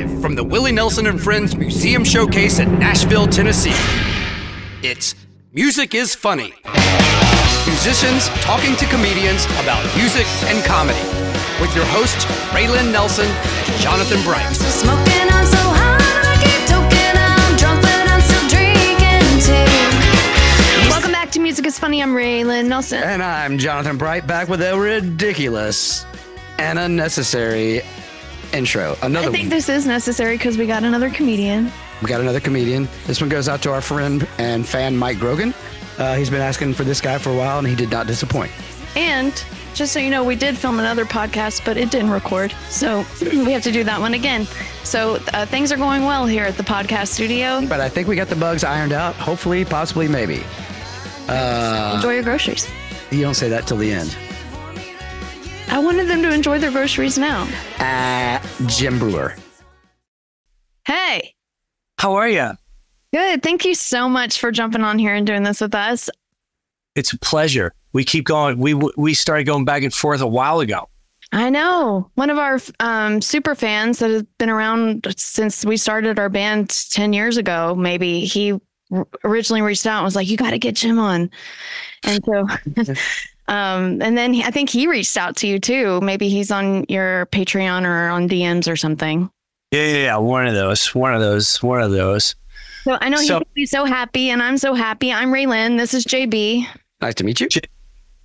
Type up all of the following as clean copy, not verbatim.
Live from the Willie Nelson and Friends Museum Showcase in Nashville, Tennessee. It's Music is Funny. Musicians talking to comedians about music and comedy. With your hosts, Raylan Nelson and Jonathan Bright. Smoking, I'm so high, I keep toking, I'm drunk, but I'm still drinking too. Welcome back to Music is Funny. I'm Raylan Nelson. And I'm Jonathan Bright, back with a ridiculous and unnecessary intro. I think this is necessary because we got another comedian. We got another comedian. This one goes out to our friend and fan, Mike Grogan. He's been asking for this guy for a while, and he did not disappoint. And just so you know, we did film another podcast, but it didn't record. So we have to do that one again. So things are going well here at the podcast studio. But I think we got the bugs ironed out. Hopefully, possibly, maybe. Enjoy your groceries. You don't say that till the end. I wanted them to enjoy their groceries now. Jim Breuer. Hey. How are you? Good. Thank you so much for jumping on here and doing this with us. It's a pleasure. We keep going. We started going back and forth a while ago. I know. One of our super fans that has been around since we started our band 10 years ago, maybe, he originally reached out and was like, you got to get Jim on. And so, and then I think he reached out to you too. Maybe he's on your Patreon or on DMs or something. Yeah. One of those. So I know he's going to be so happy, and I'm so happy. I'm Raylan. This is JB. Nice to meet you.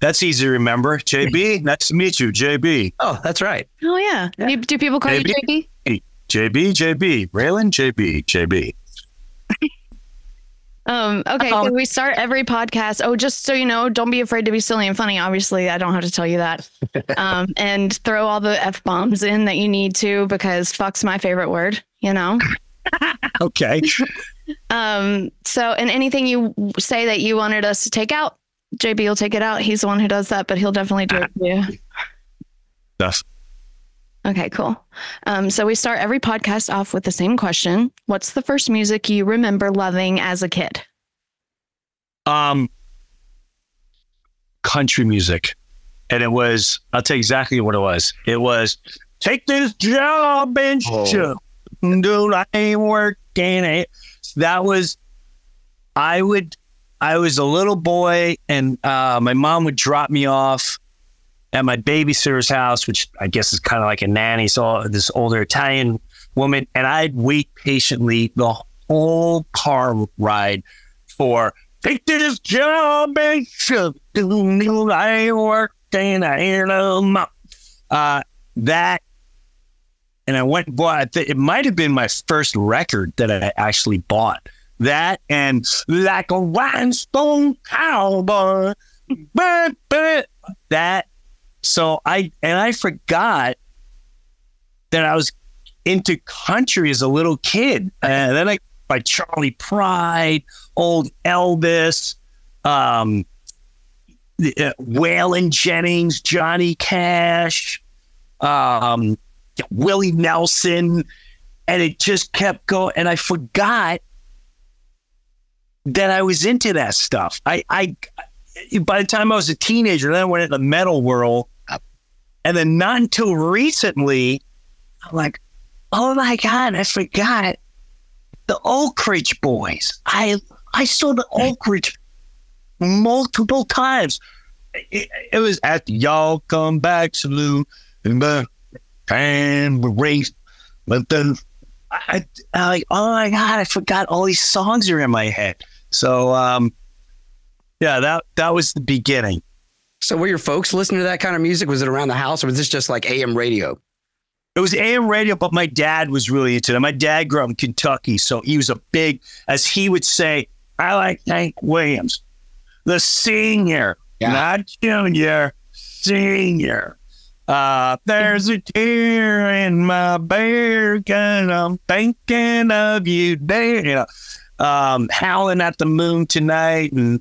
That's easy to remember. JB, nice to meet you, JB. Oh, that's right. Oh, yeah. Do people call JB? you JB? JB. Raylan, JB. Okay, so we start every podcast. Oh, just so you know, don't be afraid to be silly and funny. Obviously, I don't have to tell you that. And throw all the F-bombs in that you need to, because fuck's my favorite word, you know? Okay. So, and anything you say that you wanted us to take out, JB will take it out. He's the one who does that, but he'll definitely do it for you. Stuff. Okay, cool. So we start every podcast off with the same question. What's the first music you remember loving as a kid? Country music. And it was, I'll tell you exactly what it was. It was, take this job and shove. Dude, I ain't working it. That was, I was a little boy, and my mom would drop me off at my babysitter's house, which I guess is kind of like a nanny. So this older Italian woman, and I'd wait patiently the whole car ride for, take this job and shove. Dude, I ain't working, I ain't no mom. That. And I went and bought, it might have been my first record that I actually bought. That and Like a Rhinestone Cowboy. That. So I forgot that I was into country as a little kid. And then by Charlie Pride, old Elvis, Waylon Jennings, Johnny Cash, Willie Nelson, and it just kept going. And I forgot that I was into that stuff. I by the time I was a teenager, then I went into the metal world, and then not until recently, I'm like, oh my God, I forgot the Oak Ridge Boys. I saw the Oak Ridge multiple times. It was at the Y'all Come Back Saloon, and we race, but then I like, oh my God, I forgot all these songs are in my head. So yeah, that was the beginning. So were your folks listening to that kind of music? Was it around the house, or was this just like AM radio? It was AM radio, but my dad was really into it. My dad grew up in Kentucky, so he was a big, as he would say, I like Hank Williams, the senior, not junior, senior. There's a tear in my bear, and I'm thinking of you there. You know, Howling at the Moon Tonight, and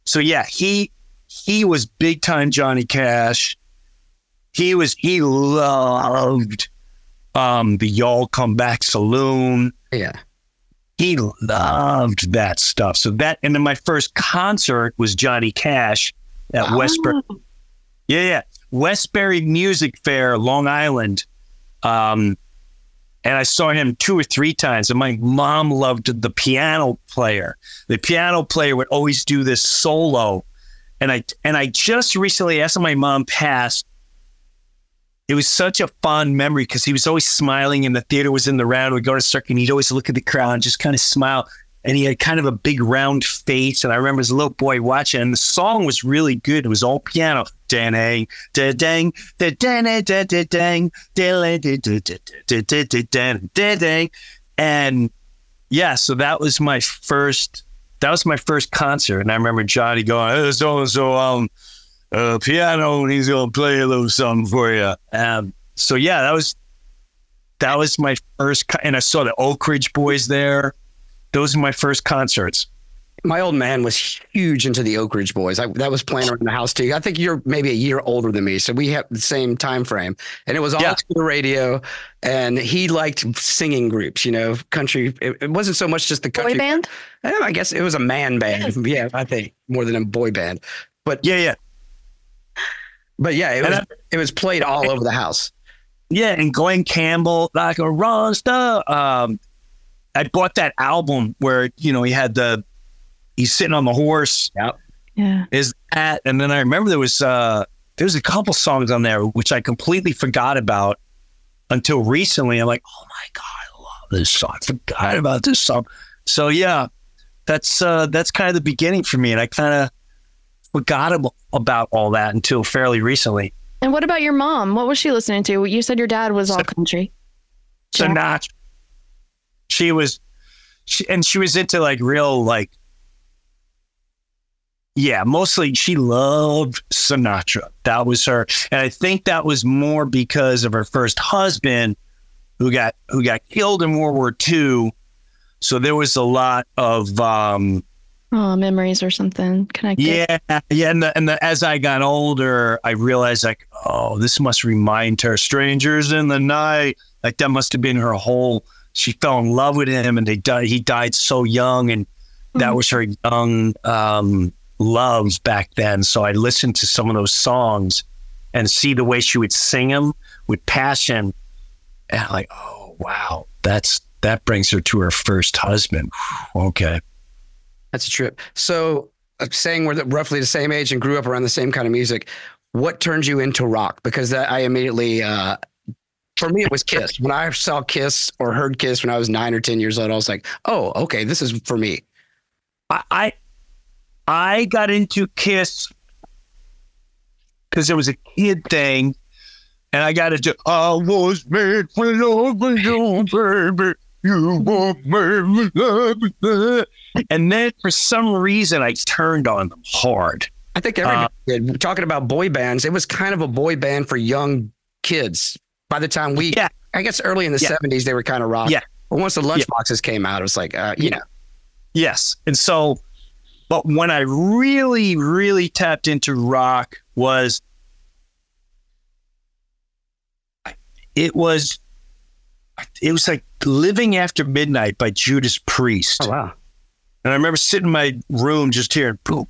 so yeah, he was big time Johnny Cash. He loved the Y'all Come Back Saloon. Yeah, he loved that stuff. So that, and then my first concert was Johnny Cash at Westbury. Yeah. Westbury Music Fair, Long Island. And I saw him 2 or 3 times. And my mom loved the piano player. The piano player would always do this solo. And I just recently, after my mom passed, it was such a fond memory because he was always smiling and the theater was in the round. We'd go to circuit and he'd always look at the crowd and just kind of smile. And he had kind of a big round face. And I remember as a little boy watching, and the song was really good. It was all piano. Dang, dang, dang, dang, dang. And yeah, so that was my first concert. And I remember Johnny going, "Hey, so piano, and he's gonna play a little something for you." So yeah, that was my first, and I saw the Oak Ridge Boys there. Those are my first concerts. My old man was huge into the Oak Ridge Boys. That was playing around the house too. I think you're maybe a year older than me, so we have the same time frame. And it was all through the radio. And he liked singing groups, country. It wasn't so much just the country boy band. I guess it was a man band. Yeah, I think more than a boy band. But yeah. But yeah, it was played all over the house. Yeah, and Glenn Campbell, like a rock star. I bought that album where, he's sitting on the horse. Yep. Yeah. Is that, and then I remember there was a couple songs on there which I completely forgot about until recently. I'm like, oh my God, I love this song. I forgot about this song. So yeah, that's kind of the beginning for me. And I kind of forgot about all that until fairly recently. And what about your mom? What was she listening to? You said your dad was all country. Sinatra. She was into like real, like, yeah, mostly she loved Sinatra. That was her. And I think that was more because of her first husband who got killed in World War II. So there was a lot of memories or something connected. Yeah. And as I got older, I realized like, oh, this must remind her Strangers in the Night. Like that must have been her whole. She fell in love with him, and he died so young, and that was her young loves back then. So I listened to some of those songs and see the way she would sing them with passion, and I'm like, oh wow, that brings her to her first husband. Okay, that's a trip. So, saying we're roughly the same age and grew up around the same kind of music, what turned you into rock? Because I immediately. For me, it was Kiss. When I saw Kiss or heard Kiss when I was 9 or 10 years old, I was like, oh, okay, this is for me. I got into Kiss because it was a kid thing, and I got into I was made for love, baby. You want me. And then for some reason, I turned on them hard. I think everybody did. Talking about boy bands, it was kind of a boy band for young kids. By the time I guess early in the 70s, they were kind of rock. Yeah. But once the Lunchboxes came out, it was like, Yes. And so, but when I really, really tapped into rock was, it was like Living After Midnight by Judas Priest. Oh, wow. And I remember sitting in my room just hearing, boom,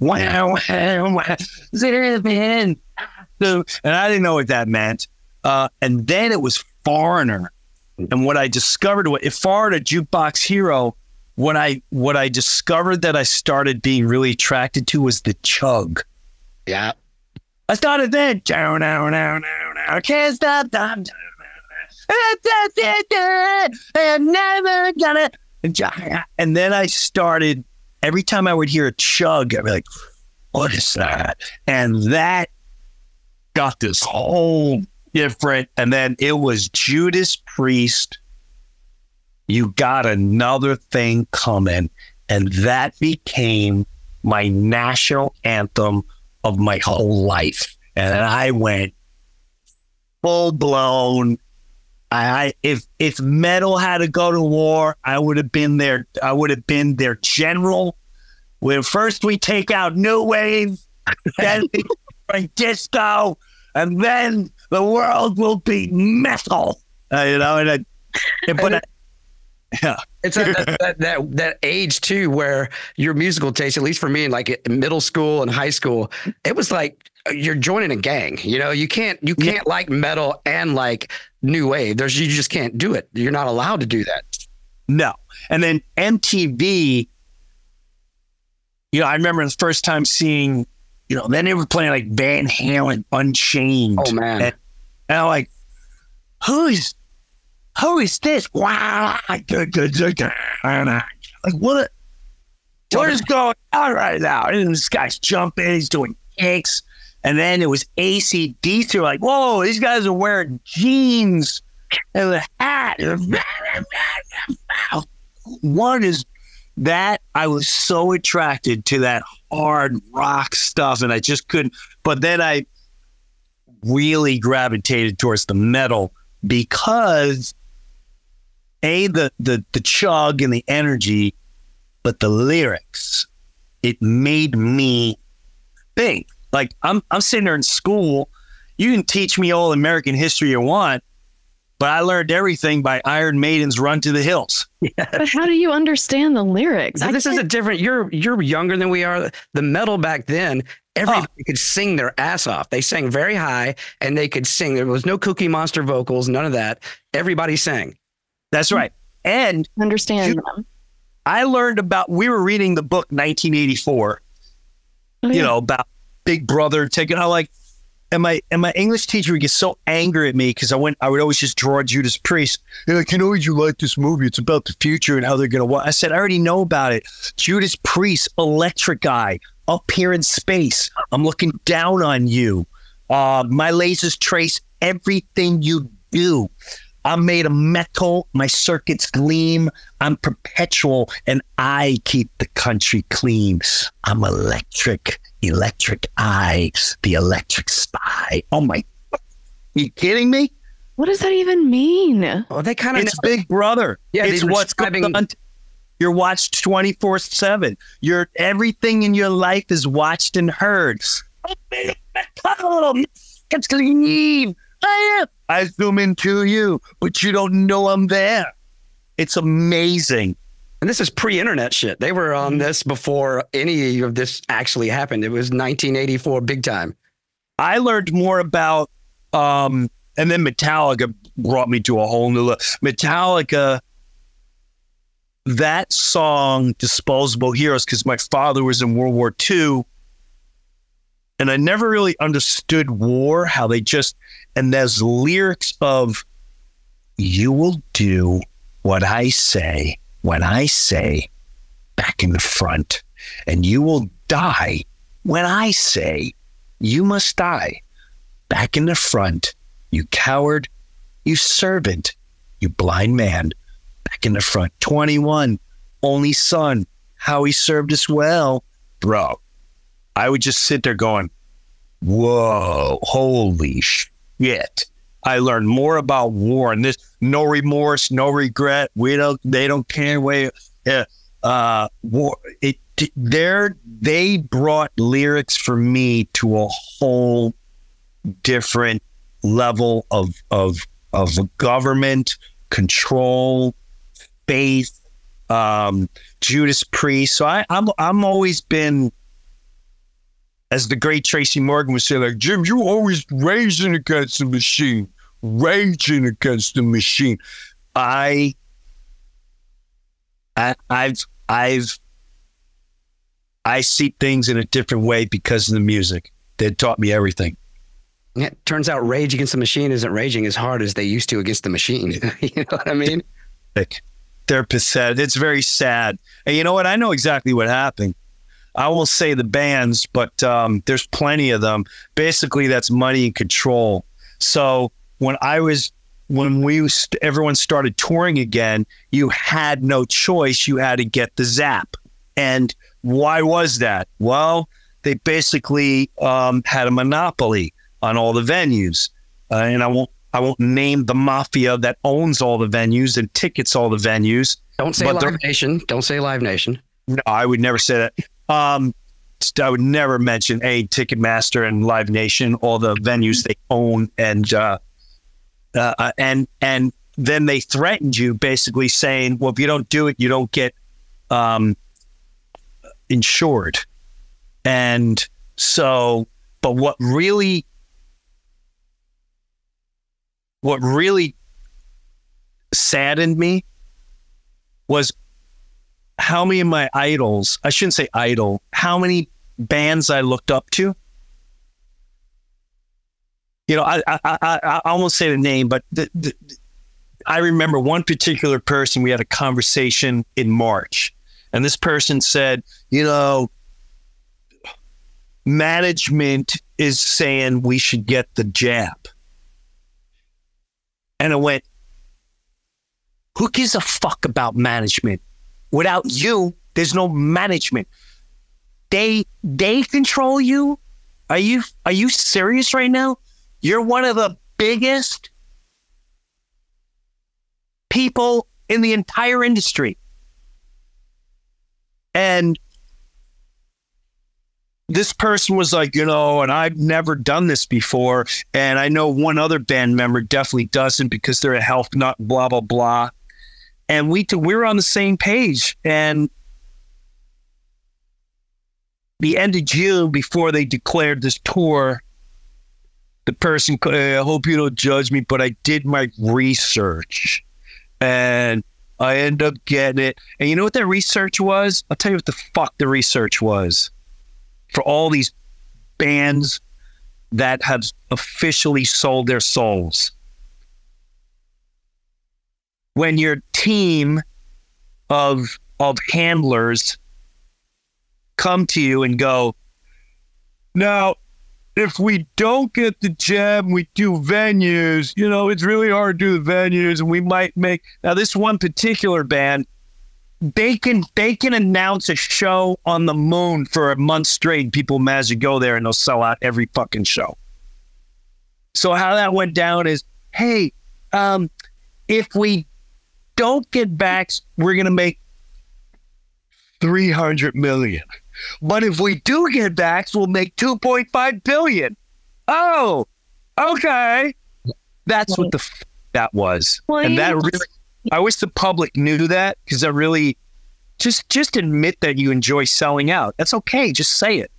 wow, living. And I didn't know what that meant. And then it was Foreigner. And what I discovered, if Foreigner, Jukebox Hero, what I discovered that I started being really attracted to was the chug. Yeah. I started then. I can't stop. I'm never gonna. And then I started, every time I would hear a chug, I'd be like, what is that? And that got this whole different, and then it was Judas Priest, You Got Another Thing Coming, and that became my national anthem of my whole life. And I went full blown. If metal had to go to war, I would have been their general. When first we take out new wave, then we bring disco, and then the world will be metal. Yeah. It's that age too, where your musical taste, at least for me, in like in middle school and high school, it was like you're joining a gang. You know, you can't like metal and like new wave. You just can't do it. You're not allowed to do that. No. And then MTV, you know, I remember the first time seeing, you know, then they were playing like Van Halen, Unchained. Oh man. And I'm like, who is this? Wow. Like, what is going on right now? And this guy's jumping, he's doing kicks. And then it was AC/DC. Like, whoa, these guys are wearing jeans and a hat. One is that I was so attracted to that hard rock stuff, and I just couldn't. But then I really gravitated towards the metal because the chug and the energy, but the lyrics, it made me think. Like I'm sitting there in school. You can teach me all American history you want, but I learned everything by Iron Maiden's "Run to the Hills." But how do you understand the lyrics? So this is a different. You're younger than we are. The metal back then, everybody could sing their ass off. They sang very high, and they could sing. There was no Cookie Monster vocals, none of that. Everybody sang. That's right. And understand them. I learned about. We were reading the book 1984. Oh, yeah. You know, about Big Brother taking out, like, and my English teacher would get so angry at me because I would always just draw Judas Priest. They're like, you know, you like this movie? It's about the future and how they're gonna watch. I said, I already know about it. Judas Priest, electric guy, up here in space. I'm looking down on you. My lasers trace everything you do. I'm made of metal. My circuits gleam. I'm perpetual, and I keep the country clean. I'm electric eyes, the electric spy. Oh my! Are you kidding me? What does that even mean? Oh, they kind of. It's Big Brother. Yeah, it's what's going on. You're watched 24/7. Everything in your life is watched and heard. I'm made of metal. It's clean. I zoom into you, but you don't know I'm there. It's amazing. And this is pre-internet shit. They were on this before any of this actually happened. It was 1984, big time. I learned more about, and then Metallica brought me to a whole new level. Metallica, that song, Disposable Heroes, because my father was in World War II, and I never really understood war, how they just, and there's lyrics of, you will do what I say when I say back in the front, and you will die when I say you must die back in the front, you coward, you servant, you blind man, back in the front. 21, only son, how he served us well. Bro, I would just sit there going, whoa, holy shit. I learned more about war, and this, no remorse, no regret. They don't care. War. They brought lyrics for me to a whole different level of government control, faith, Judas Priest. So I'm always been, as the great Tracy Morgan would say, like, Jim, you always raging against the machine. Raging against the machine. I see things in a different way because of the music. They taught me everything. Yeah, it turns out Rage Against the Machine isn't raging as hard as they used to against the machine. You know what I mean? They're pathetic. It's very sad. And you know what? I know exactly what happened. I won't say the bands, but there's plenty of them. Basically, that's money and control. So everyone started touring again, you had no choice. You had to get the zap. And why was that? Well, they basically had a monopoly on all the venues. And I won't name the mafia that owns all the venues and tickets all the venues. Don't say Live Nation. Don't say Live Nation. No, I would never say that. I would never mention Ticketmaster and Live Nation, all the venues they own, and then they threatened you, basically saying, well, if you don't do it, you don't get insured. And so, but what really saddened me was how many of my idols, I shouldn't say idol, how many bands I looked up to. You know, I almost say the name, but I remember one particular person, we had a conversation in March, and this person said, you know, management is saying we should get the jab. And I went, who gives a fuck about management? Without you, there's no management. They control you? Are you serious right now? You're one of the biggest people in the entire industry. And this person was like, you know, and I've never done this before. And I know one other band member definitely doesn't because they're a health nut, blah, blah, blah. And we were on the same page. And the end of June, before they declared this tour, the person, I hope you don't judge me, but I did my research and I ended up getting it. And you know what that research was? I'll tell you what the fuck the research was for all these bands that have officially sold their souls. When your team of handlers come to you and go, now, if we don't get the jab, we do venues, you know, it's really hard to do the venues, and we might make, now this one particular band, they can announce a show on the moon for a month straight, and people manage to go there and they'll sell out every fucking show. So how that went down is, hey, if we don't get backs, we're going to make $300 million. But if we do get backs, we'll make $2.5 billion. Oh, okay. That's what that was. Well, and that really, I wish the public knew that, because that really, just admit that you enjoy selling out. That's okay. Just say it.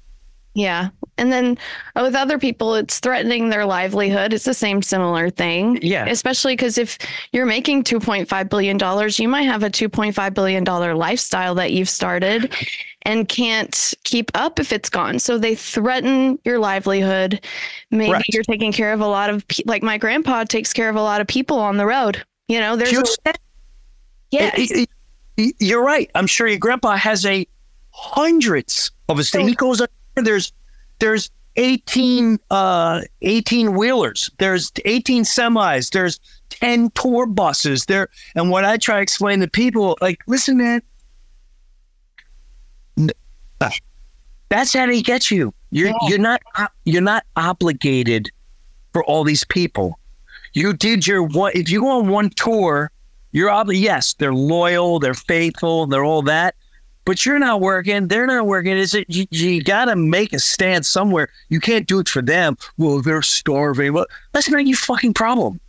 Yeah. And then with other people, it's threatening their livelihood. It's the same similar thing. Yeah. Especially because if you're making $2.5 billion, you might have a $2.5 billion lifestyle that you've started and can't keep up if it's gone. So they threaten your livelihood. Maybe right. You're taking care of a lot of, like my grandpa takes care of a lot of people on the road. You know, there's you're right. I'm sure your grandpa has hundreds of estates. He goes up there, there's 18 wheelers, there's 18 semis, there's 10 tour buses there. And what I try to explain to people, like, listen, man, that's how they get you. You're not obligated for all these people. You did your one. If you go on one tour, you're obligated. Yes, they're loyal, they're faithful, they're all that. But you're not working. They're not working. Is it? You got to make a stand somewhere. You can't do it for them. Well, they're starving. Well, that's not your fucking problem.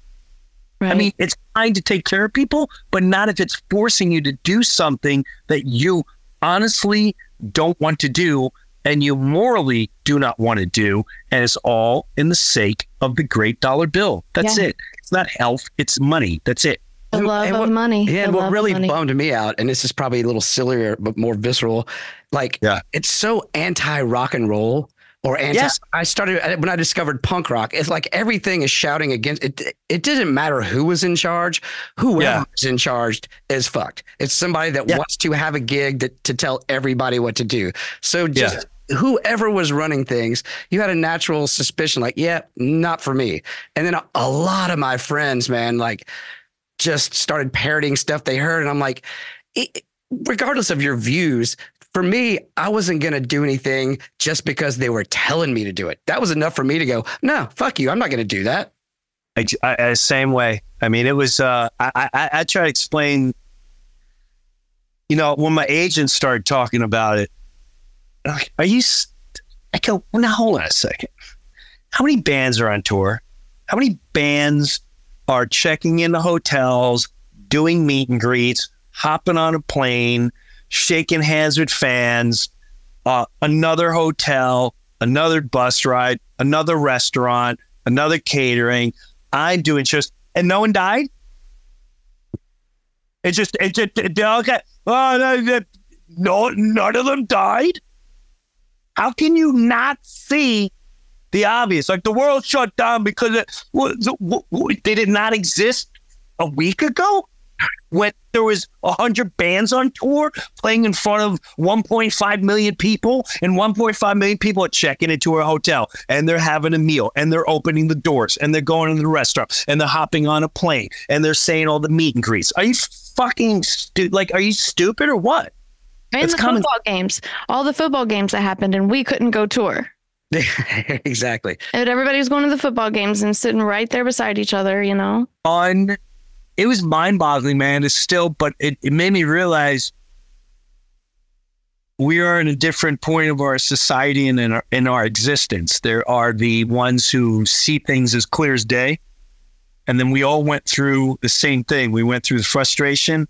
Right. I mean, it's fine to take care of people, but not if it's forcing you to do something that you honestly don't want to do and you morally do not want to do. And it's all in the sake of the great dollar bill. That's it. It's not health. It's money. That's it. The love of money. Yeah, and what really bummed me out, and this is probably a little sillier but more visceral, it's so anti-rock and roll or anti. Yes. I started when I discovered punk rock. It's like everything is shouting against it. It didn't matter who was in charge. Whoever is in charge is fucked. It's somebody that wants to have a gig to tell everybody what to do. So just whoever was running things, you had a natural suspicion, like, not for me. And then a lot of my friends, man, like, just started parroting stuff they heard. And I'm like, regardless of your views, for me, I wasn't going to do anything just because they were telling me to do it. That was enough for me to go, no, fuck you. I'm not going to do that. I same way. I mean, it was, I try to explain, you know, when my agent started talking about it, I go, well, now hold on a second. How many bands are on tour? How many bands are checking into hotels, doing meet and greets, hopping on a plane, shaking hands with fans, another hotel, another bus ride, another restaurant, another catering. I'm doing just, and no one died. Okay. No, none of them died. How can you not see the obvious? Like the world shut down because did it not exist a week ago when there was 100 bands on tour playing in front of 1.5 million people, and 1.5 million people are checking into a hotel and they're having a meal and they're opening the doors and they're going to the restaurant and they're hopping on a plane and they're saying all the meet and greets. Are you fucking are you stupid or what? And the football games, all the football games that happened, and we couldn't go tour. Exactly. And everybody was going to the football games and sitting right there beside each other, you know? It was mind-boggling, man. But it made me realize we are in a different point of our society and in our existence. There are the ones who see things as clear as day. And then we all went through the same thing. We went through the frustration,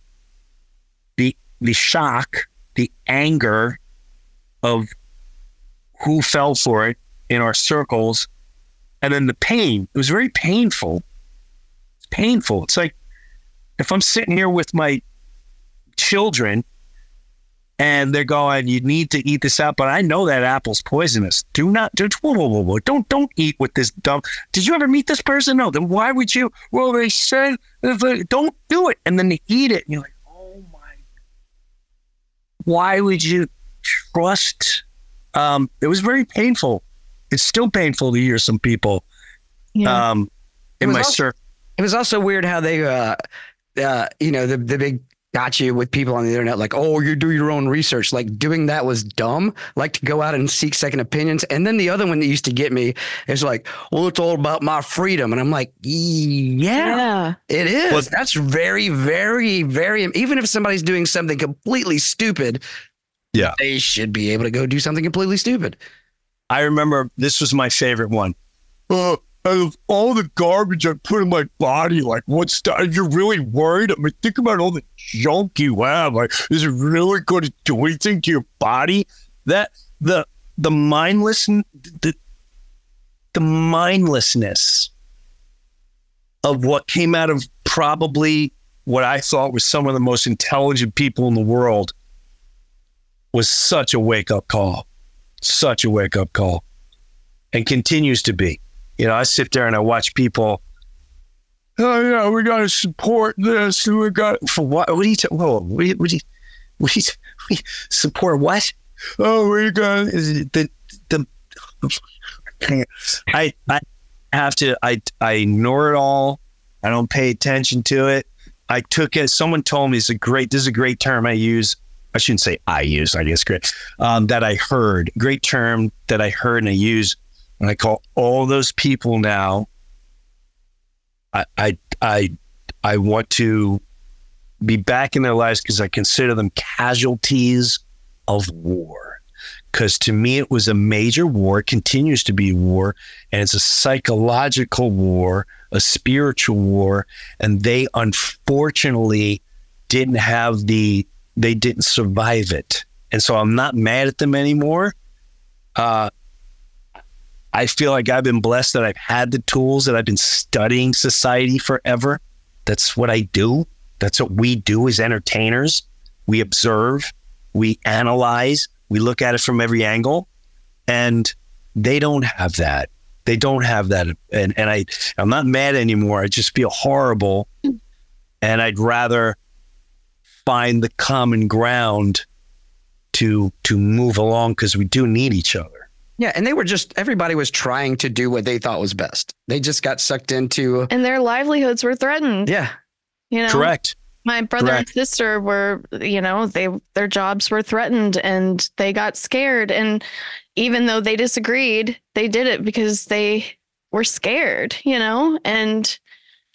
the shock, the anger of who fell for it in our circles, and then the pain. It was very painful. It's painful. It's like if I'm sitting here with my children and they're going, you need to eat this apple, but I know that apple's poisonous. Don't eat with this dumb. Did you ever meet this person? No. Then why would you? Well, they said, don't do it. And then they eat it. And you're like, oh my. Why would you trust? It was very painful. It's still painful to hear some people in my circle. It was also weird how they, the big gotcha with people on the internet, like, oh, you do your own research. Like doing that was dumb. Like to go out and seek second opinions. And then the other one that used to get me is like, well, it's all about my freedom. And I'm like, yeah. It is. Well, that's very, very, very, even if somebody's doing something completely stupid, they should be able to go do something completely stupid. I remember this was my favorite one. Of all the garbage I put in my body, like what's that? You're really worried? I mean, think about all the junk you have. Like, is it really going to do anything to your body? That the mindlessness of what came out of probably what I thought was some of the most intelligent people in the world was such a wake-up call. Such a wake-up call. And continues to be. You know, I sit there and I watch people. Oh yeah, we got to support this. We got for what? What do you? What do you support? What? Oh, we got the. I have to. I ignore it all. I don't pay attention to it. I took it. Someone told me this is a great term I use. I shouldn't say I use. I guess great. That I heard. Great term that I heard and I use. And I call all those people now. I want to be back in their lives because I consider them casualties of war. Because to me, it was a major war, continues to be war, and it's a psychological war, a spiritual war, and they unfortunately they didn't survive it. And so I'm not mad at them anymore. I feel like I've been blessed that I've had the tools, that I've been studying society forever. That's what I do. That's what we do as entertainers. We observe, we analyze, we look at it from every angle, and they don't have that. They don't have that. And I'm not mad anymore. I just feel horrible. And I'd rather find the common ground to move along because we do need each other. Yeah, and everybody was trying to do what they thought was best. They just got sucked into... And their livelihoods were threatened. Yeah. You know? Correct. My brother and sister were, their jobs were threatened and they got scared. And even though they disagreed, they did it because they were scared, and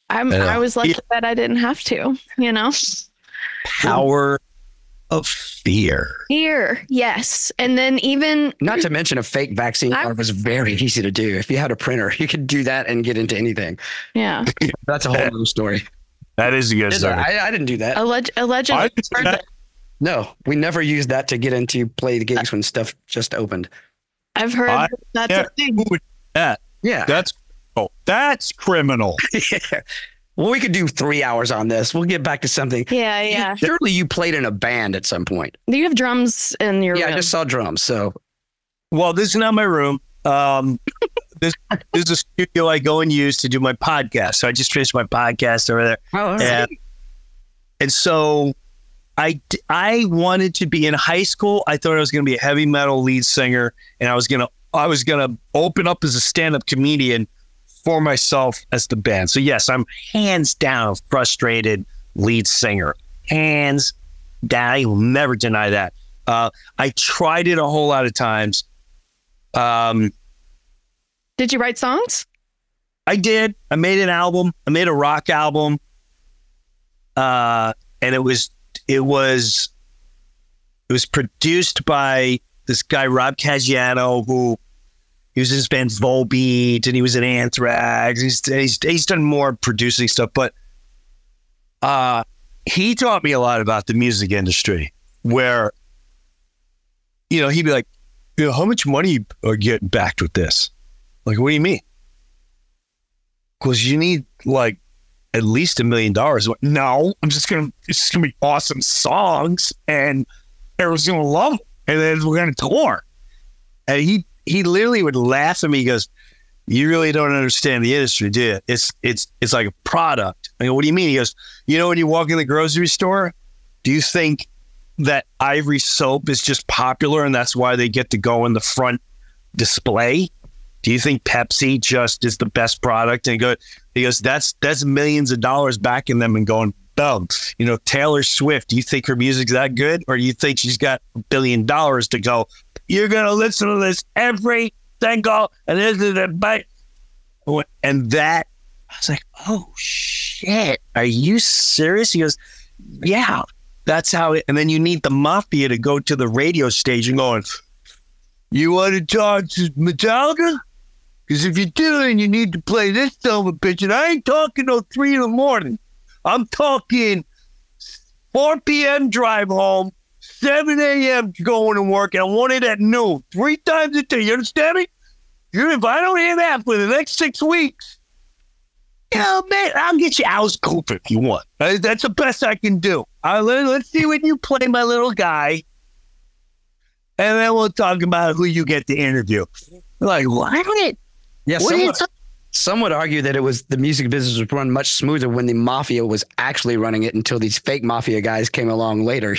I was lucky that I didn't have to, Power of fear. Fear, yes. And then even Not to mention a fake vaccine card was very easy to do. If you had a printer, you could do that and get into anything. yeah, That's a whole other story. That is a good story. I didn't do that. allegedly. No, we never used that to get into play the gigs when stuff just opened. I've heard that's a thing. Who would do that? Yeah. That's criminal. Yeah. Well, we could do 3 hours on this. We'll get back to something. Yeah. Surely you played in a band at some point. You have drums in your room. I just saw drums. So, Well, this is not my room. This is a studio I go and use to do my podcast. So I just finished my podcast over there. oh, all right. And so I wanted to be in high school. I thought I was going to be a heavy metal lead singer, and I was going to open up as a stand-up comedian for myself as the band. So yes, I'm hands down a frustrated lead singer. Hands down. I will never deny that. I tried it a whole lot of times. Did you write songs? I did. I made an album. I made a rock album. And it was produced by this guy, Rob Caggiano, who he was in his band Volbeat, and he was in Anthrax. He's done more producing stuff, but he taught me a lot about the music industry, where, he'd be like, how much money are you getting backed with this? Like, what do you mean? Because you need like at least $1 million. No, it's gonna be awesome songs, and everyone's gonna love it, and then we're gonna tour. And he literally would laugh at me. He goes, "You really don't understand the industry, do you? It's like a product." I go, "What do you mean?" He goes, when you walk in the grocery store, do you think that Ivory soap is just popular and that's why they get to go in the front display? Do you think Pepsi just is the best product? And he goes, that's millions of dollars backing them and going, boom. Taylor Swift, do you think her music's that good? Or do you think she's got $1 billion to go, you're going to listen to this every single, and that, I was like, oh shit, are you serious? He goes, yeah, that's how it, and then you need the mafia to go to the radio station going, you want to talk to Metallica? Because if you do, then you need to play this son of a bitch. And I ain't talking till 3 a.m. I'm talking 4 p.m. drive home, 7 a.m. going to work, and I want it at noon, 3 times a day. You understand me? If I don't hear that for the next 6 weeks, man, I'll get you Alice Cooper if you want. That's the best I can do. Let's see when you play my little guy, and then we'll talk about who you get to interview. Like, what? Yeah, some would argue that the music business was run much smoother when the mafia was actually running it until these fake mafia guys came along later,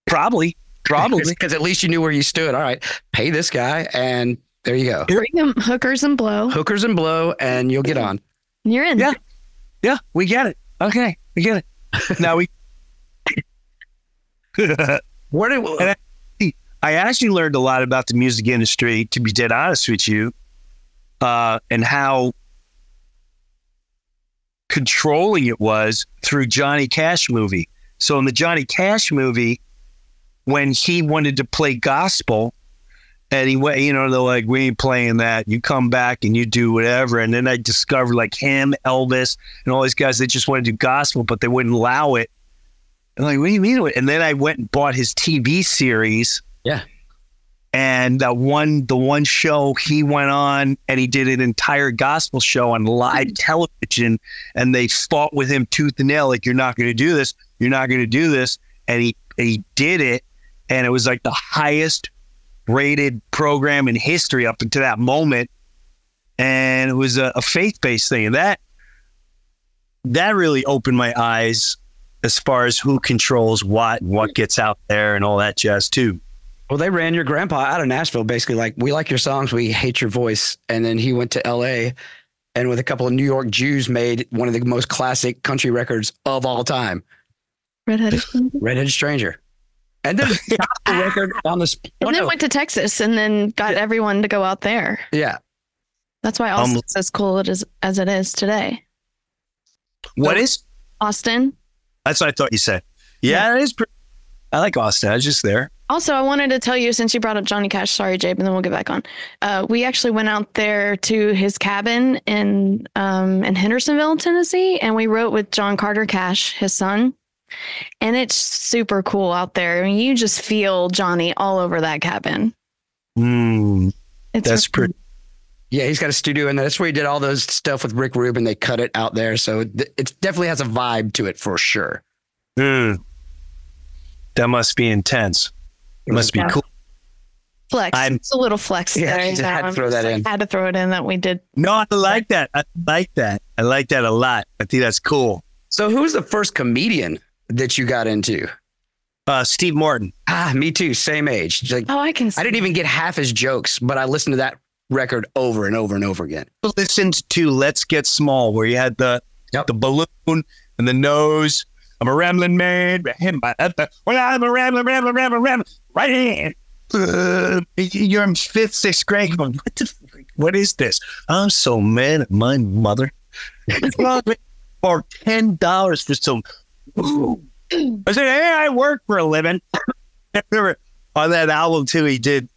Probably. Because at least you knew where you stood. All right, pay this guy, and there you go. Bring them hookers and blow. And you'll get on. You're in. Yeah, we get it. Okay, we get it. Now I actually learned a lot about the music industry, to be dead honest with you, and how controlling it was through Johnny Cash movie. So in the Johnny Cash movie, when he wanted to play gospel, and he went, they're like, we ain't playing that. You come back and you do whatever. And then I discovered like him, Elvis, and all these guys, they just want to do gospel, but they wouldn't allow it. I'm like, what do you mean? And then I went and bought his TV series. Yeah. And the one show he went on, and he did an entire gospel show on live television, and they fought with him tooth and nail, like, you're not going to do this. You're not going to do this. And he did it. And it was like the highest rated program in history up until that moment. And it was a faith-based thing. And that really opened my eyes as far as who controls what gets out there and all that jazz too. Well, they ran your grandpa out of Nashville, basically like, we like your songs, we hate your voice. And then he went to LA and with a couple of New York Jews made one of the most classic country records of all time. Redheaded Stranger. And then a record on this. And then went to Texas and then got everyone to go out there. Yeah. That's why Austin's as cool as it is today. What is? Austin. That's what I thought you said. Yeah, it is pretty. I like Austin. I was just there. Also, I wanted to tell you, since you brought up Johnny Cash, sorry, Jabe, and then we'll get back on. We actually went out there to his cabin in Hendersonville, Tennessee, and we wrote with John Carter Cash, his son. And it's super cool out there. I mean, you just feel Johnny all over that cabin. That's pretty. Yeah, he's got a studio, and that's where he did all those stuff with Rick Rubin. They cut it out there, so it definitely has a vibe to it for sure. That must be intense. It must be cool. Flex. It's a little flex. Yeah, there. just had to throw that in. Had to throw it in that we did. No, I like that. I like that a lot. I think that's cool. So who's the first comedian that you got into? Steve Martin. Me too. Same age. Like, I can see. I didn't even get half his jokes, but I listened to that record over and over and over again. Listened to Let's Get Small, where you had the balloon and the nose. I'm a rambling man. Well, I'm a rambling. Right in. You're in 5th, 6th grade. Going, what is this? I'm so mad at my mother. For $10 for some. I said, hey, I work for a living. I remember on that album too, he did.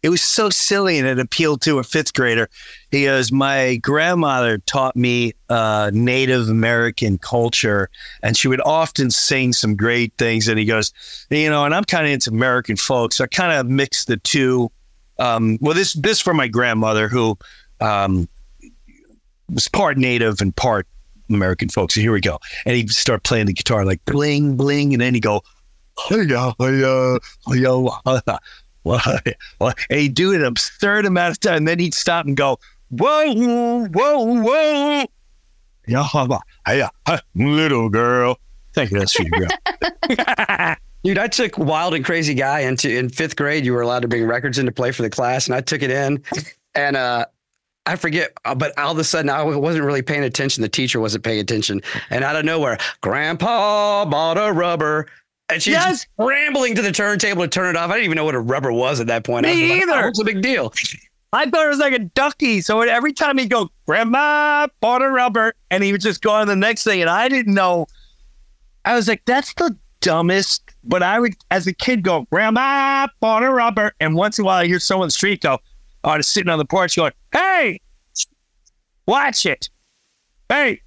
It was so silly and it appealed to a 5th grader. He goes, my grandmother taught me Native American culture, and she would often sing some great things. And he goes, and I'm kind of into American folk, so I kind of mixed the two. This for my grandmother, who was part Native and part American folk. So here we go. And he'd start playing the guitar like bling, bling, and then he'd go, and he'd do it an absurd amount of time, and then he'd stop and go, whoa, whoa, whoa. Yeah, little girl. Thank you, that's sweet girl. Dude, I took Wild and Crazy Guy in 5th grade. You were allowed to bring records in to play for the class, and I took it in, and I forget, but all of a sudden I wasn't really paying attention. The teacher wasn't paying attention, and out of nowhere, Grandpa bought a rubber. And she's scrambling to the turntable to turn it off. I didn't even know what a rubber was at that point. Me either. What's the big deal? I thought it was like a ducky. So every time he'd go, Grandma bought a rubber, and he would just go on to the next thing. And I didn't know. I was like, that's the dumbest. But I would, as a kid, go, Grandma bought a rubber. And once in a while, I hear someone on the street go, just sitting on the porch going, hey, watch it. Hey.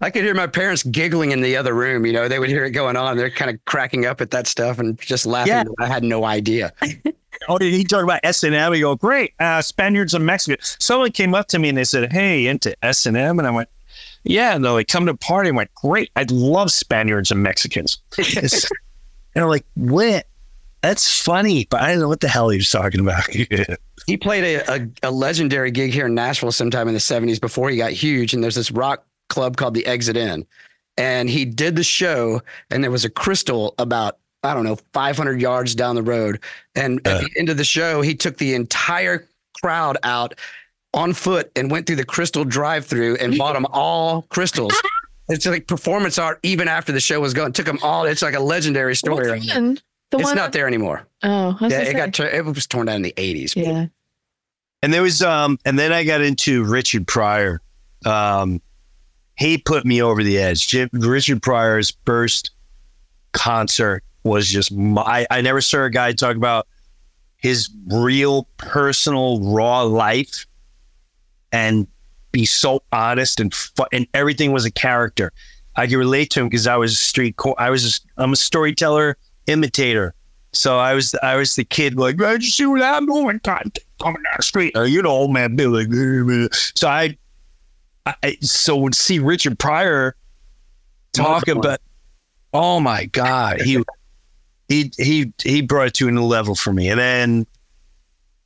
I could hear my parents giggling in the other room. They would hear it going on. They're kind of cracking up at that stuff and just laughing. Yeah. I had no idea. Did he talk about S&M? We go, great, Spaniards and Mexicans. Someone came up to me and they said, hey, into S&M? And I went, yeah. And they come to a party and went, great, I love Spaniards and Mexicans. And I'm like, what? That's funny, but I don't know what the hell he was talking about. He played a legendary gig here in Nashville sometime in the 70s before he got huge. And there's this rock club called the Exit Inn, and he did the show, and there was a crystal about 500 yards down the road, and at the end of the show he took the entire crowd out on foot and went through the crystal drive-through and bought them all crystals. It's like performance art even after the show was gone. Took them all. It's like a legendary story. It's not there anymore. It was torn down in the 80s. Yeah. And there was and then I got into Richard Pryor. He put me over the edge. Richard Pryor's first concert was just, I never saw a guy talk about his real personal raw life and be so honest and everything was a character. I could relate to him because I was I'm a storyteller, imitator. So I was the kid like, did you see what I'm doing? Coming down the street. Old man Billy. So so would see Richard Pryor talk about, oh my God, he brought it to a new level for me. And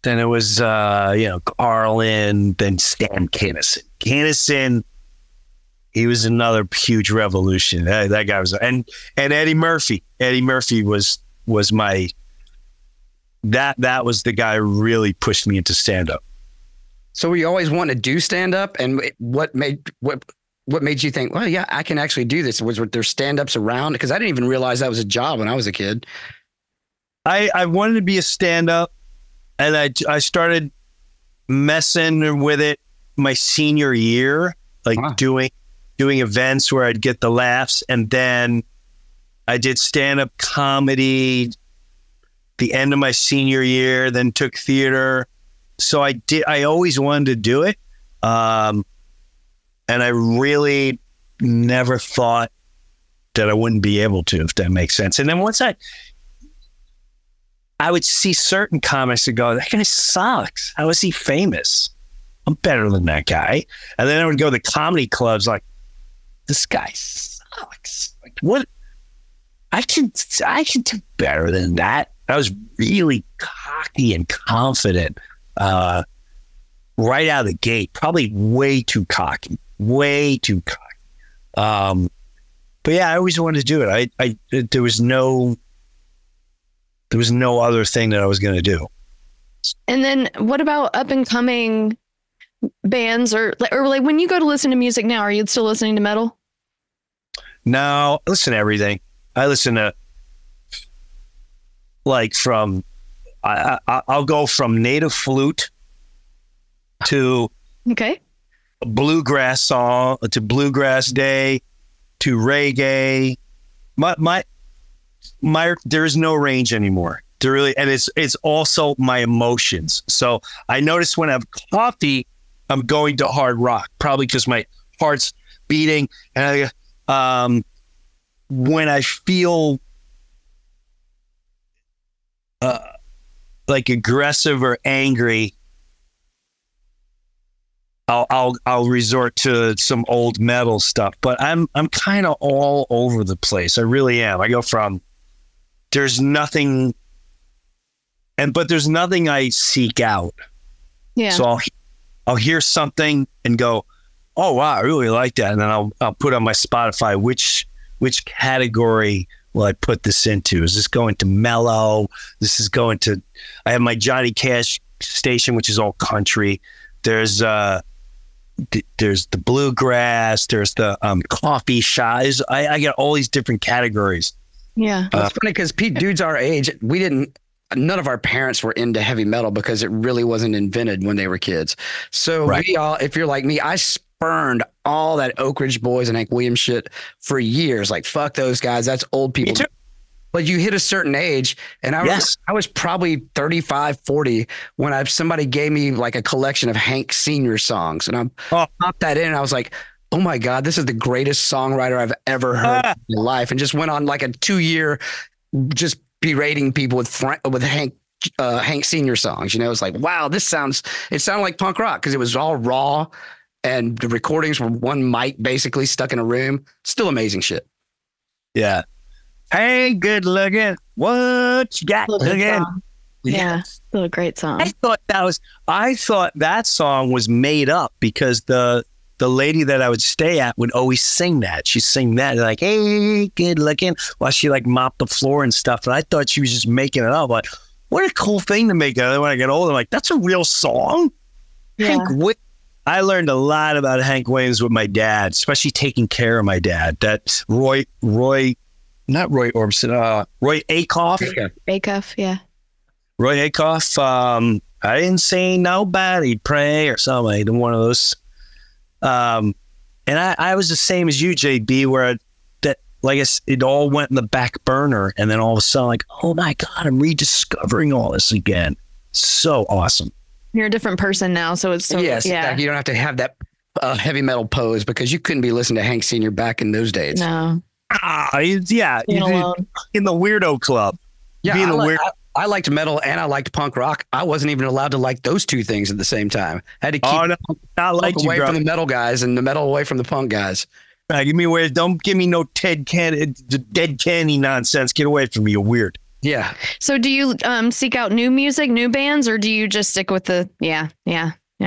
then it was Carlin, then Stan Kinison. Kinison, he was another huge revolution. That guy was, and Eddie Murphy. Eddie Murphy was my that was the guy who really pushed me into stand up. So were you always wanting to do stand-up? And what made you think, well, yeah, I can actually do this? Was there stand-ups around? Because I didn't even realize that was a job when I was a kid. I wanted to be a stand-up, and I started messing with it my senior year, like doing events where I'd get the laughs. And then I did stand-up comedy the end of my senior year, then took theater. So I always wanted to do it. And I really never thought that I wouldn't be able to, if that makes sense. And then once I would see certain comics and go, that guy sucks. How is he famous? I'm better than that guy. And then I would go to comedy clubs like, this guy sucks. Like, what? I can do better than that. I was really cocky and confident right out of the gate. Probably way too cocky. But yeah, I always wanted to do it. There was no other thing that I was going to do. And then what about up and coming bands or like when you go to listen to music now, are you still listening to metal? No, I listen to everything. I listen to like from, I'll go from native flute to a bluegrass song, to bluegrass day, to reggae. My there is no range anymore. There really, and it's also my emotions. So I notice when I have coffee, I'm going to hard rock, probably because my heart's beating. And when I feel like aggressive or angry, I'll resort to some old metal stuff. But I'm kind of all over the place. I really am. I go from there's nothing I seek out. Yeah. So I'll hear something and go, oh wow, I really like that, and then I'll put on my Spotify which category will I put this into? Is this going to mellow? This is going to. I have my Johnny Cash station, which is all country. There's the bluegrass. There's the coffee shots. I got all these different categories. Yeah, it's funny because Pete, dudes our age, none of our parents were into heavy metal because it really wasn't invented when they were kids. So right. We all, if you're like me, I spurned all that Oak Ridge Boys and Hank Williams shit for years. Like, fuck those guys. That's old people. Me too. But you hit a certain age, and I was probably 35, 40 when somebody gave me like a collection of Hank Sr. songs, and I popped that in, and I was like, oh my God, this is the greatest songwriter I've ever heard in my life, and just went on like a 2-year just berating people with Hank Sr. songs. You know, it's like, wow, it sounded like punk rock because it was all raw, and the recordings were one mic basically stuck in a room. Still amazing shit. Yeah. Hey, good looking. What you got again? Yeah, still a great song. I thought that song was made up because the lady that I would stay at would always sing that. She'd sing that like, hey, good looking, while she like mopped the floor and stuff. And I thought she was just making it up. Like, what a cool thing to make it. When I get older, I'm like, that's a real song. Yeah. I learned a lot about Hank Williams with my dad, especially taking care of my dad. That Roy Orbison, Roy Acuff. Acuff, yeah. Roy Acuff. I didn't see nobody pray or something. Like one of those. And I was the same as you, JB, where it all went in the back burner, and then all of a sudden, like, oh my God, I'm rediscovering all this again. So awesome. You're a different person now, so it's so yes. Yeah. You don't have to have that heavy metal pose because you couldn't be listening to Hank Sr. back in those days. No. Yeah. In the weirdo club. Yeah. I liked metal and I liked punk rock. I wasn't even allowed to like those two things at the same time. I had to keep away from the metal guys and the metal away from the punk guys. Don't give me no dead Kennedy nonsense. Get away from me. You're weird. Yeah. So do you seek out new music, new bands, or do you just stick with the I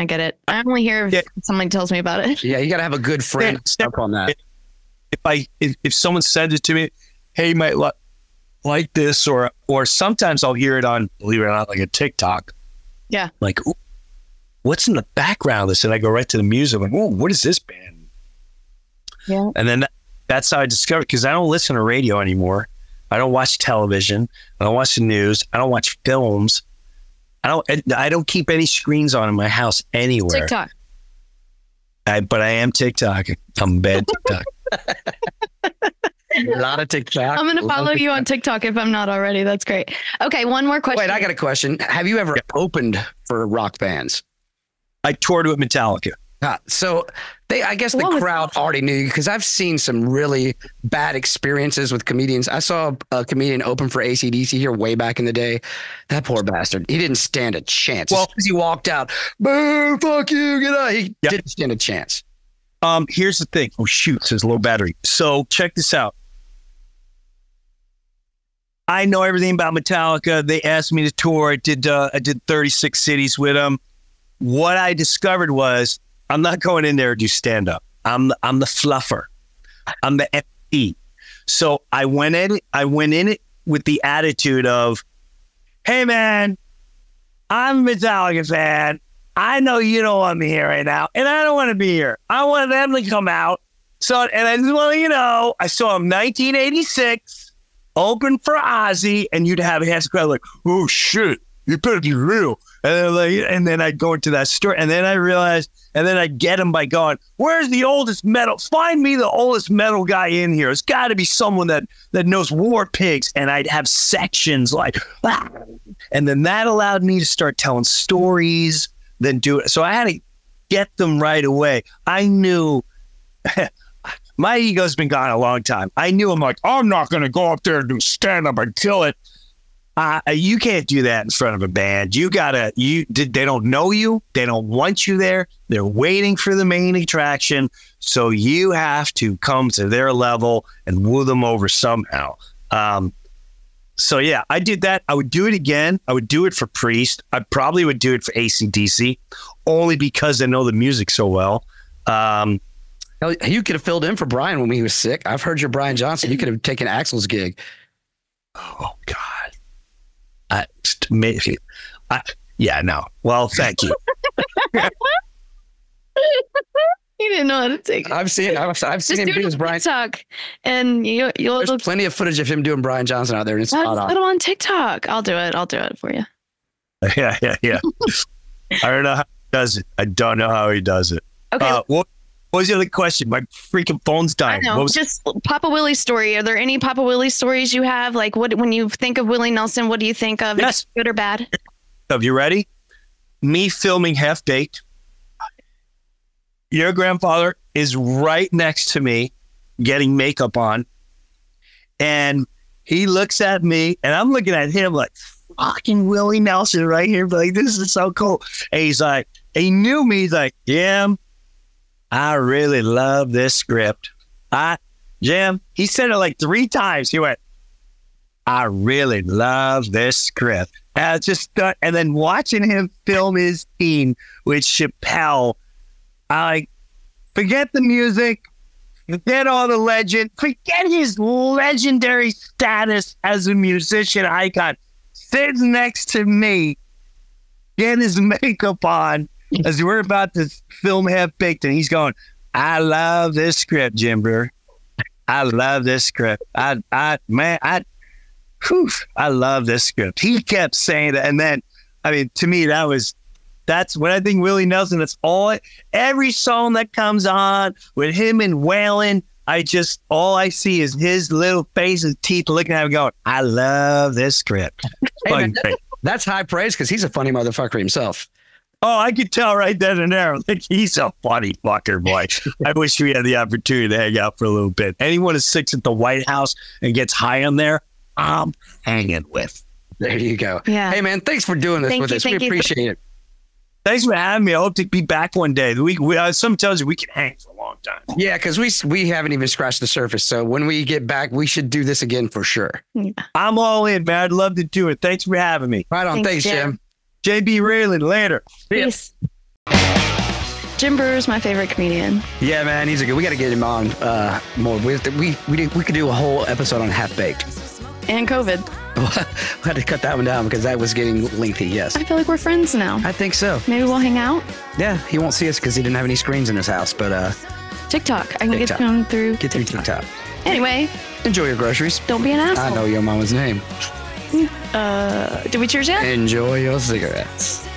get it. I only hear if somebody tells me about it. Yeah, you got to have a good friend up on that. If someone sends it to me, hey, you might like this, or sometimes I'll hear it on, believe it or not, like a TikTok. Yeah. Like, ooh, what's in the background of this? And I go right to the music. I'm like, oh, what is this band? Yeah. And then that's how I discovered, because I don't listen to radio anymore. I don't watch television. I don't watch the news. I don't watch films. I don't keep any screens on in my house anywhere. TikTok. But I am TikTok. I'm bad TikTok. A lot of TikTok. I'm going to follow you on TikTok if I'm not already. That's great. Okay, one more question. Wait, I got a question. Have you ever opened for rock bands? I toured with Metallica. So I guess the crowd already knew you because I've seen some really bad experiences with comedians. I saw a comedian open for AC/DC here way back in the day. That poor bastard. He didn't stand a chance. Well, as soon as he walked out, boo, fuck you, get out. He didn't stand a chance. Here's the thing. Oh, shoot, says low battery. So check this out. I know everything about Metallica. They asked me to tour. I did 36 cities with them. What I discovered was I'm not going in there to do stand-up. I'm the fluffer. I'm the MP. So I went in it with the attitude of, hey, man, I'm a Metallica fan. I know you don't want me here right now, and I don't want to be here. I want them to come out. So, and I just want to, I saw him 1986, open for Ozzy, and you'd have a crowd like, oh, shit, you better be real. And then I'd go into that story, and then I realized, and then I'd get him by going, where's the oldest metal? Find me the oldest metal guy in here. It's got to be someone that knows War Pigs. And I'd have sections like, and then that allowed me to start telling stories, then do it. So I had to get them right away. I knew my ego's been gone a long time. I knew I'm like, I'm not going to go up there and do stand-up and kill it. You can't do that in front of a band. They don't know you. They don't want you there. They're waiting for the main attraction. So you have to come to their level and woo them over somehow. So yeah, I did that. I would do it again. I would do it for Priest. I probably would do it for AC/DC only because I know the music so well. You could have filled in for Brian when he was sick. I've heard you're Brian Johnson. You could have taken Axl's gig. Oh God. No. Well, thank you. He didn't know how to take it. I've seen him do his Brian. TikTok, and there's plenty of footage of him doing Brian Johnson out there. And it's put him on TikTok. I'll do it for you. Yeah. I don't know how he does it. I don't know how he does it. Okay. What was the other question? My freaking phone's dying. I know. Just Papa Willie story. Are there any Papa Willie stories you have? Like, when you think of Willie Nelson, what do you think of? Yes. Good or bad? Are you ready? Me filming Half Baked. Your grandfather is right next to me getting makeup on. And he looks at me, and I'm looking at him like, fucking Willie Nelson right here. Like, this is so cool. And he's like, he knew me. He's like, Jim, I really love this script. Jim, he said it like 3 times. He went, I really love this script. And and then watching him film his scene with Chapelle, I forget the music, forget all the legend, forget his legendary status as a musician icon. Sits next to me, getting his makeup on as we're about to film Half Baked, and he's going, I love this script, Jim Breuer. I love this script. I love this script. He kept saying that. And then, I mean, to me, that's when I think Willie Nelson, every song that comes on with him and Waylon, all I see is his little face and teeth looking at him going, I love this script. Hey, man, that's high praise because he's a funny motherfucker himself. Oh, I could tell right then and there. Like, he's a funny fucker, boy. I wish we had the opportunity to hang out for a little bit. Anyone who sits at the White House and gets high on there, I'm hanging with. There you go. Yeah. Hey, man, thanks for doing this with us. We appreciate it. Thanks for having me. I hope to be back one day. Some tells you we can hang for a long time. Yeah, because we haven't even scratched the surface. So when we get back, we should do this again for sure. Yeah. I'm all in, man. I'd love to do it. Thanks for having me. Right on. Thanks, Jim. JB Raylan, later. Peace. Jim Breuer is my favorite comedian. Yeah, man, he's a good. We got to get him on more. We could do a whole episode on Half Baked and COVID. We had to cut that one down because that was getting lengthy. Yes, I feel like we're friends now. I think so. Maybe we'll hang out. Yeah, he won't see us because he didn't have any screens in his house. But TikTok, I can get him through. Get through TikTok. Anyway, enjoy your groceries. Don't be an asshole. I know your mama's name. Did we cheers yet? Enjoy your cigarettes.